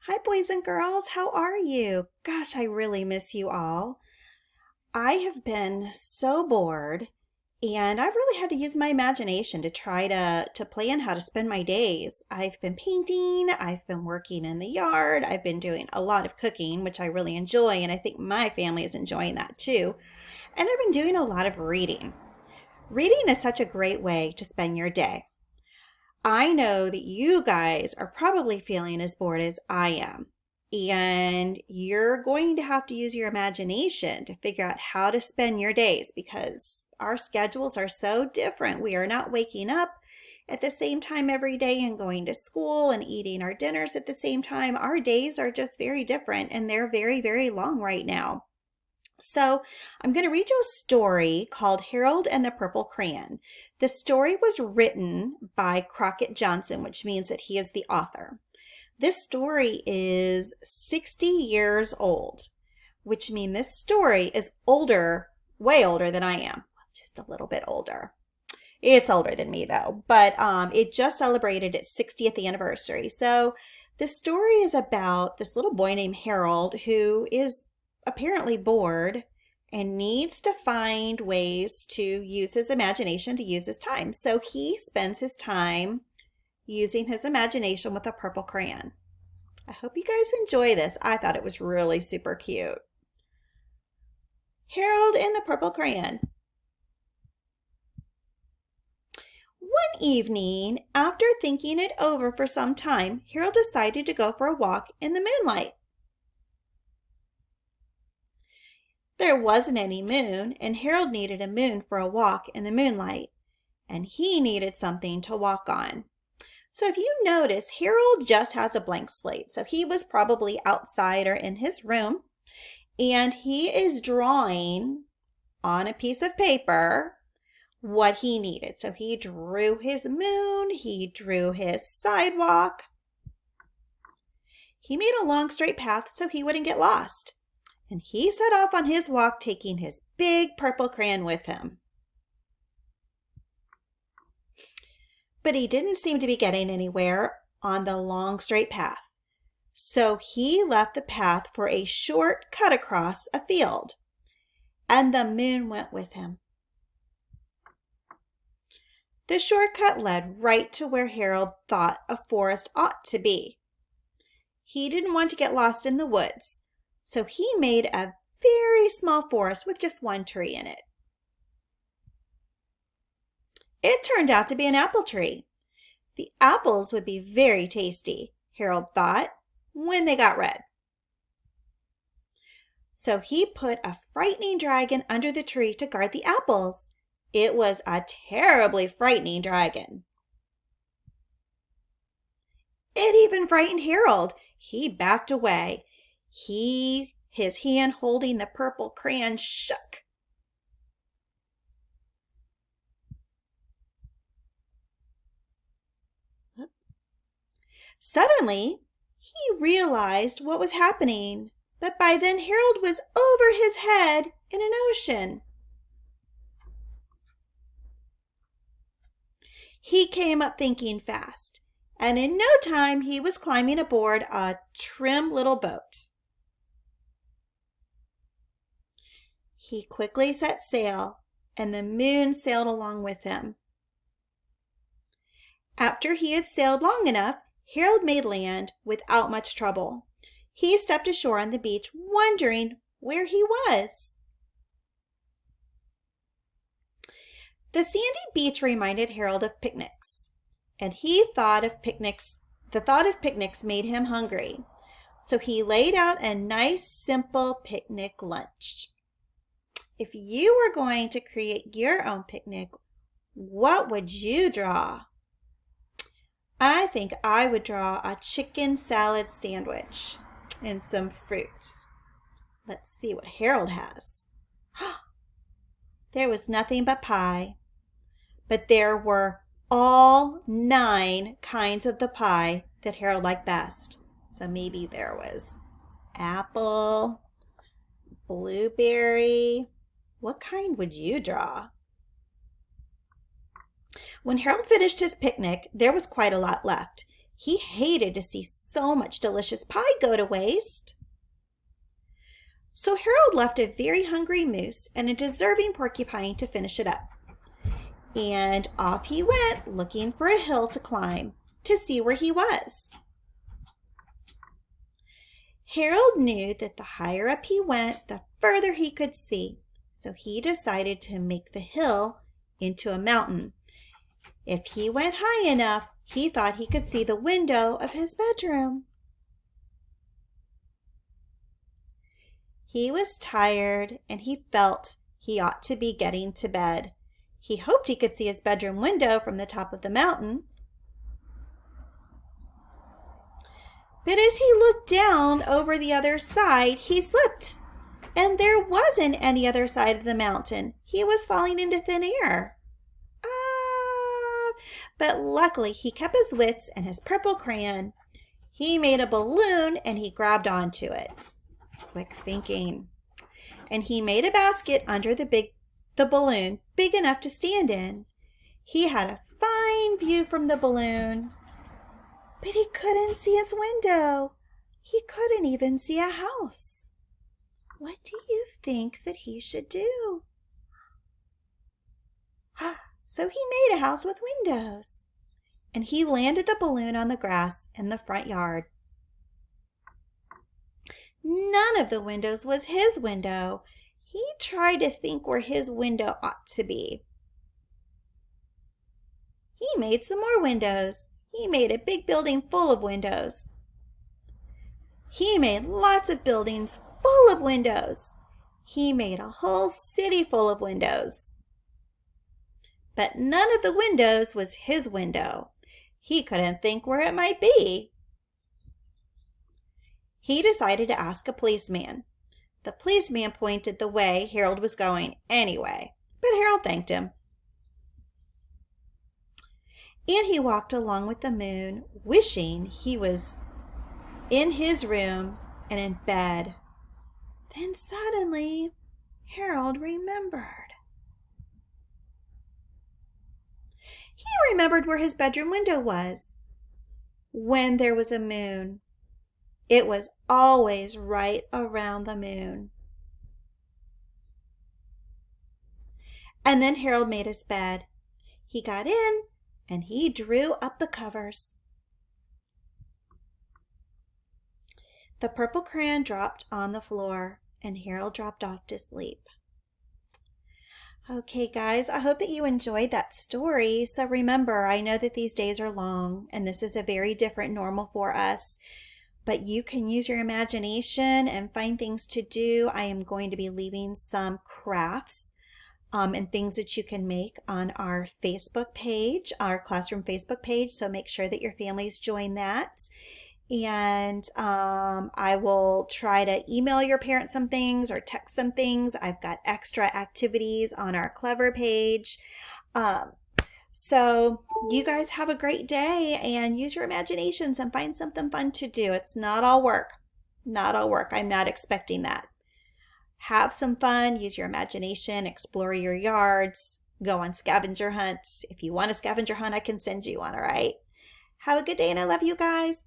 Hi, boys and girls. How are you? Gosh, I really miss you all. I have been so bored, and I've really had to use my imagination to try to plan how to spend my days. I've been painting, I've been working in the yard, I've been doing a lot of cooking, which I really enjoy, and I think my family is enjoying that too. And I've been doing a lot of reading. Reading is such a great way to spend your day. I know that you guys are probably feeling as bored as I am. And you're going to have to use your imagination to figure out how to spend your days because our schedules are so different. We are not waking up at the same time every day and going to school and eating our dinners at the same time. Our days are just very different and they're very, very long right now. So I'm going to read you a story called Harold and the Purple Crayon. The story was written by Crockett Johnson, which means that he is the author. This story is 60 years old, which means this story is older, way older than I am. Just a little bit older. It's older than me though, but it just celebrated its 60th anniversary. So this story is about this little boy named Harold who is apparently bored and needs to find ways to use his imagination to use his time. So he spends his time using his imagination with a purple crayon. I hope you guys enjoy this. I thought it was really super cute. Harold and the Purple Crayon. One evening, after thinking it over for some time, Harold decided to go for a walk in the moonlight. There wasn't any moon, and Harold needed a moon for a walk in the moonlight, and he needed something to walk on. So if you notice, Harold just has a blank slate. So he was probably outside or in his room, and he is drawing on a piece of paper what he needed. So he drew his moon, he drew his sidewalk. He made a long straight path so he wouldn't get lost. And he set off on his walk, taking his big purple crayon with him. But he didn't seem to be getting anywhere on the long straight path. So he left the path for a short cut across a field. And the moon went with him. The shortcut led right to where Harold thought a forest ought to be. He didn't want to get lost in the woods. So he made a very small forest with just one tree in it. It turned out to be an apple tree. The apples would be very tasty, Harold thought, when they got red. So he put a frightening dragon under the tree to guard the apples. It was a terribly frightening dragon. It even frightened Harold. He backed away. His hand holding the purple crayon shook. Suddenly, he realized what was happening, but by then Harold was over his head in an ocean. He came up thinking fast, and in no time he was climbing aboard a trim little boat. He quickly set sail, and the moon sailed along with him. After he had sailed long enough, Harold made land without much trouble. He stepped ashore on the beach, wondering where he was. The sandy beach reminded Harold of picnics, and the thought of picnics made him hungry. So he laid out a nice, simple picnic lunch. If you were going to create your own picnic, what would you draw? I think I would draw a chicken salad sandwich and some fruits. Let's see what Harold has. There was nothing but pie, but there were all 9 kinds of the pie that Harold liked best. So maybe there was apple, blueberry. What kind would you draw? When Harold finished his picnic, there was quite a lot left. He hated to see so much delicious pie go to waste. So Harold left a very hungry moose and a deserving porcupine to finish it up. And off he went looking for a hill to climb to see where he was. Harold knew that the higher up he went, the further he could see. So he decided to make the hill into a mountain. If he went high enough, he thought he could see the window of his bedroom. He was tired and he felt he ought to be getting to bed. He hoped he could see his bedroom window from the top of the mountain. But as he looked down over the other side, he slipped, and there wasn't any other side of the mountain. He was falling into thin air. But luckily he kept his wits and his purple crayon. He made a balloon and he grabbed onto it. It's quick thinking. And he made a basket under the balloon, big enough to stand in. He had a fine view from the balloon, but he couldn't see his window. He couldn't even see a house. What do you think that he should do? So he made a house with windows, and he landed the balloon on the grass in the front yard. None of the windows was his window. He tried to think where his window ought to be. He made some more windows. He made a big building full of windows. He made lots of buildings full of windows. He made a whole city full of windows. But none of the windows was his window. He couldn't think where it might be. He decided to ask a policeman. The policeman pointed the way Harold was going anyway, but Harold thanked him. And he walked along with the moon, wishing he was in his room and in bed. Then suddenly, Harold remembered. He remembered where his bedroom window was. When there was a moon, it was always right around the moon. And then Harold made his bed. He got in and he drew up the covers. The purple crayon dropped on the floor and Harold dropped off to sleep. Okay, guys, I hope that you enjoyed that story. So remember, I know that these days are long and this is a very different normal for us, but you can use your imagination and find things to do. I am going to be leaving some crafts and things that you can make on our Facebook page, our classroom Facebook page. So make sure that your families join that. And I will try to email your parents some things or text some things. I've got extra activities on our Clever page. So you guys have a great day and use your imaginations and find something fun to do. It's not all work. Not all work. I'm not expecting that. Have some fun. Use your imagination. Explore your yards. Go on scavenger hunts. If you want a scavenger hunt, I can send you one, all right? Have a good day and I love you guys.